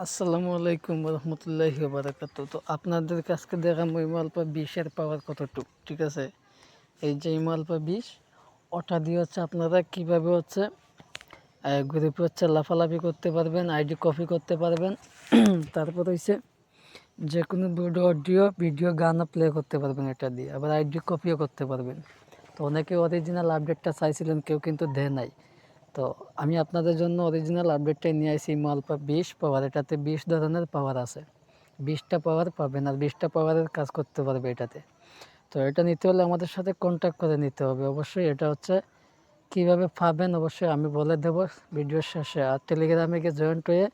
আসসালামু আলাইকুম রহমতুল্লাহি বারাকাতু। তো আপনাদেরকে আজকে দেখাবো ইমো আলফা 20-এর পাওয়ার কতটুক, ঠিক আছে। এই যে ইমো আলফা 20, ওটা দিয়ে হচ্ছে আপনারা কীভাবে হচ্ছে গ্রুপে হচ্ছে লাফালাফি করতে পারবেন, আইডি কপি করতে পারবেন। তারপর হচ্ছে যে কোনো অডিও ভিডিও গানও প্লে করতে পারবেন এটা দিয়ে, আবার আইডি কপিও করতে পারবেন। তো অনেকে অরিজিনাল আপডেটটা চাইছিলেন, কেউ কিন্তু দেয় নাই। তো আমি আপনাদের জন্য অরিজিনাল আপডেটটাই নিয়ে আসি ইমো আলফা 20 পাওয়ার। এটাতে 20 ধরনের পাওয়ার আছে, 20টা পাওয়ার পাবেন, আর 20টা পাওয়ারের কাজ করতে পারবে এটাতে। তো এটা নিতে হলে আমাদের সাথে কন্ট্যাক্ট করে নিতে হবে অবশ্যই। এটা হচ্ছে কীভাবে পাবেন অবশ্যই আমি বলে দেবো ভিডিওর শেষে। আর টেলিগ্রামে গিয়ে জয়েন্ট হয়ে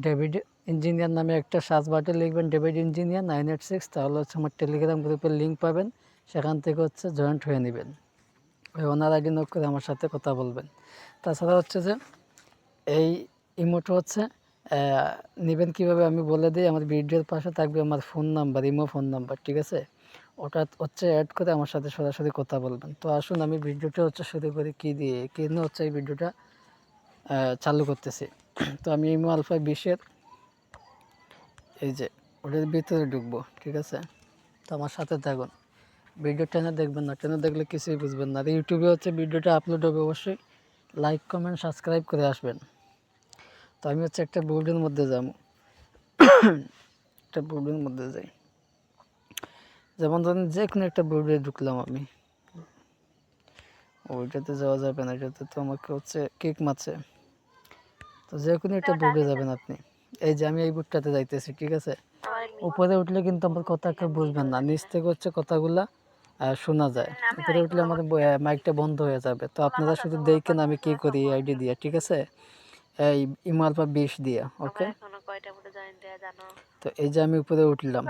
ডেভিড ইঞ্জিনিয়ার নামে একটা সার্চ বাটে লিখবেন ডেভিড ইঞ্জিনিয়ার 986, তাহলে হচ্ছে আমার টেলিগ্রাম গ্রুপের লিঙ্ক পাবেন, সেখান থেকে হচ্ছে জয়েন্ট হয়ে নেবেন। ওই ওনার আইডি নক করে আমার সাথে কথা বলবেন। তাছাড়া হচ্ছে যে এই ইমোটা হচ্ছে নেবেন কীভাবে আমি বলে দিই। আমার ভিডিওর পাশে থাকবে আমার phone number, imo phone number, ঠিক আছে। ওটা হচ্ছে অ্যাড করে আমার সাথে সরাসরি কথা বলবেন। তো আসুন আমি ভিডিওটা হচ্ছে শুরু করি কী দিয়ে, কেন হচ্ছে এই ভিডিওটা চালু করতেছি। তো আমি ইমো আলফা 20-এর এই যে ওটার ভিতরে ঢুকবো, ঠিক আছে। তো আমার সাথে থাকুন, ভিডিও টেনে দেখবেন না, টেনে দেখলে কিছুই বুঝবেন না। আর ইউটিউবে হচ্ছে ভিডিওটা আপলোড হবে, অবশ্যই লাইক কমেন্ট সাবস্ক্রাইব করে আসবেন। তো আমি হচ্ছে একটা বোর্ডের মধ্যে যাবো, একটা বোর্ডের মধ্যে যাই। যেমন ধরেন যে কোনো একটা বোর্ডে ঢুকলাম আমি, ওইটাতে যাওয়া যাবে না, এটাতে তো আমাকে হচ্ছে কিক মারছে। তো যে কোনো একটা বোর্ডে যাবেন আপনি। এই যে আমি এই বোর্ডটাতে যাইতেছি, ঠিক আছে। উপরে উঠলে কিন্তু আমার কথা কেউ বুঝবেন না, নিচ থেকে হচ্ছে কথাগুলা শোনা যায়। উপরে উঠলে আমার মাইকটা বন্ধ হয়ে যাবে। তো আপনারা শুধু দেখেন আমি কি করি এই আইডি দিয়ে, ঠিক আছে, এই ইমো আলফা 20 দিয়ে। ওকে, তো এই যে আমি উপরে উঠলাম।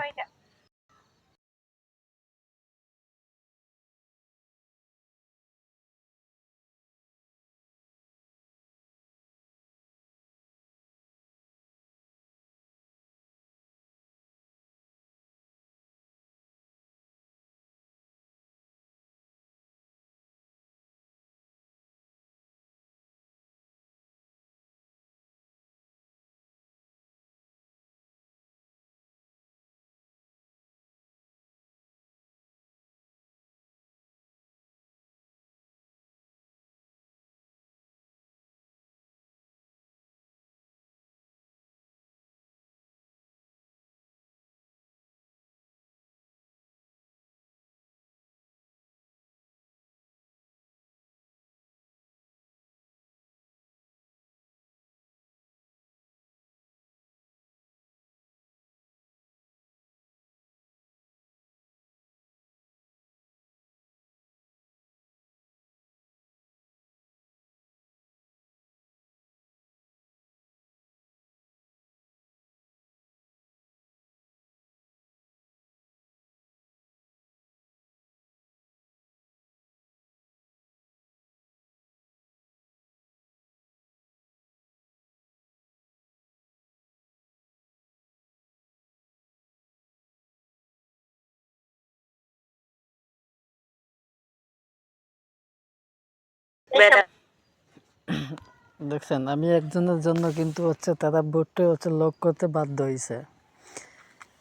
দেখছেন আমি একজনের জন্য কিন্তু হচ্ছে তারা বোর্ডটা হচ্ছে লক করতে বাধ্য হয়েছে।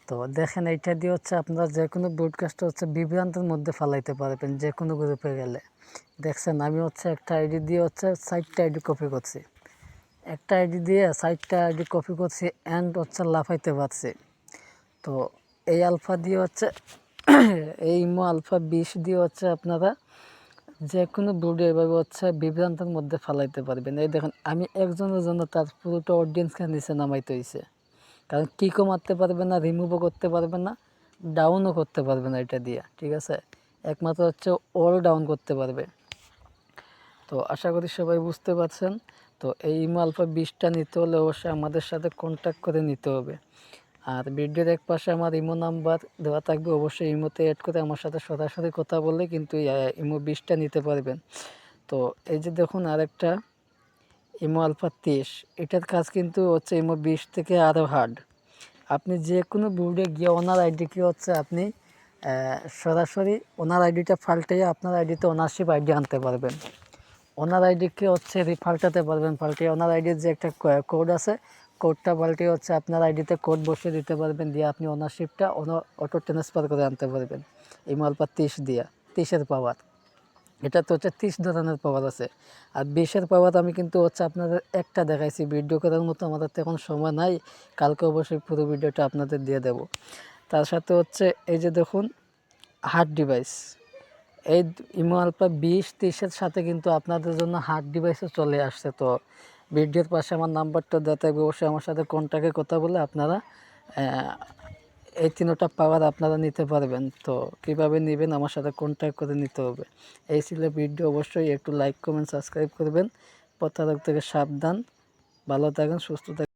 তো দেখেন এইটা দিয়ে হচ্ছে আপনারা যে কোনো ব্রডকাস্টটা হচ্ছে বিভ্রান্তের মধ্যে ফালাইতে পারবেন যে কোনো গ্রুপে গেলে। দেখছেন আমি হচ্ছে একটা আইডি দিয়ে হচ্ছে 4টা আইডি কপি করছি, একটা আইডি দিয়ে 4টা আইডি কপি করছি অ্যান্ড হচ্ছে লাফাইতে পারছি। তো এই আলফা দিয়ে হচ্ছে এই ইমো আলফা 20 দিয়ে হচ্ছে আপনারা যে কোনো বোর্ডে এভাবে হচ্ছে বিভ্রান্তের মধ্যে ফালাইতে পারবেন। এই দেখেন আমি একজনের জন্য তার পুরোটা অডিয়েন্সকে নিচে নামাইতে হয়েছে, কারণ কিকও মারতে পারবে না, রিমুভও করতে পারবে না, ডাউনও করতে পারবে না এটা দিয়ে, ঠিক আছে। একমাত্র হচ্ছে অল ডাউন করতে পারবে। তো আশা করি সবাই বুঝতে পারছেন। তো এই ইমো আলফা 20টা নিতে হলে অবশ্যই আমাদের সাথে কন্ট্যাক্ট করে নিতে হবে। আর ভিডিওর এক পাশে আমার ইমো নাম্বার দেওয়া থাকবে, অবশ্যই ইমোতে অ্যাড করে আমার সাথে সরাসরি কথা বললে কিন্তু ইমো 20টা নিতে পারবেন। তো এই যে দেখুন আরেকটা ইমো আলফা 23, এটার কাজ কিন্তু হচ্ছে ইমো 20 থেকে আরও হার্ড। আপনি যে কোনো বোর্ডে গিয়ে ওনার আইডিকে হচ্ছে আপনি সরাসরি ওনার আইডিটা পাল্টিয়ে আপনার আইডিতে ওনারশিপ আইডি আনতে পারবেন। ওনার আইডিকে হচ্ছে পাল্টাতে পারবেন, পাল্টিয়ে ওনার আইডির যে একটা কোড আছে, কোডটা পাল্টে হচ্ছে আপনার আইডিতে কোড বসিয়ে দিতে পারবেন, দিয়ে আপনি ওনারশিপটা অটো ট্রান্সফার করে আনতে পারবেন এই মালপা 30 দিয়া, 30-এর পাওয়ার। এটা তো হচ্ছে 30 ধরনের পাওয়ার আছে। আর 20-এর পাওয়ার আমি কিন্তু হচ্ছে আপনাদের একটা দেখাইছি, ভিডিও করার মতো আমাদের তো এখন সময় নাই, কালকে অবশ্যই পুরো ভিডিওটা আপনাদের দিয়ে দেব। তার সাথে হচ্ছে এই যে দেখুন হার্ট ডিভাইস, এই ইমো আলফা 20-30-এর সাথে কিন্তু আপনাদের জন্য হার্ট ডিভাইসও চলে আসছে। তো ভিডিওর পাশে আমার নাম্বারটা দেওয়া থাকবে, অবশ্যই আমার সাথে কন্ট্যাক্টে কথা বলে আপনারা এই 3টা পাওয়ার আপনারা নিতে পারবেন। তো কিভাবে নেবেন আমার সাথে কন্ট্যাক্ট করে নিতে হবে। এই ছিল ভিডিও, অবশ্যই একটু লাইক কমেন্ট সাবস্ক্রাইব করবেন। প্রতারক থেকে সাবধান, ভালো থাকেন, সুস্থ থাকেন।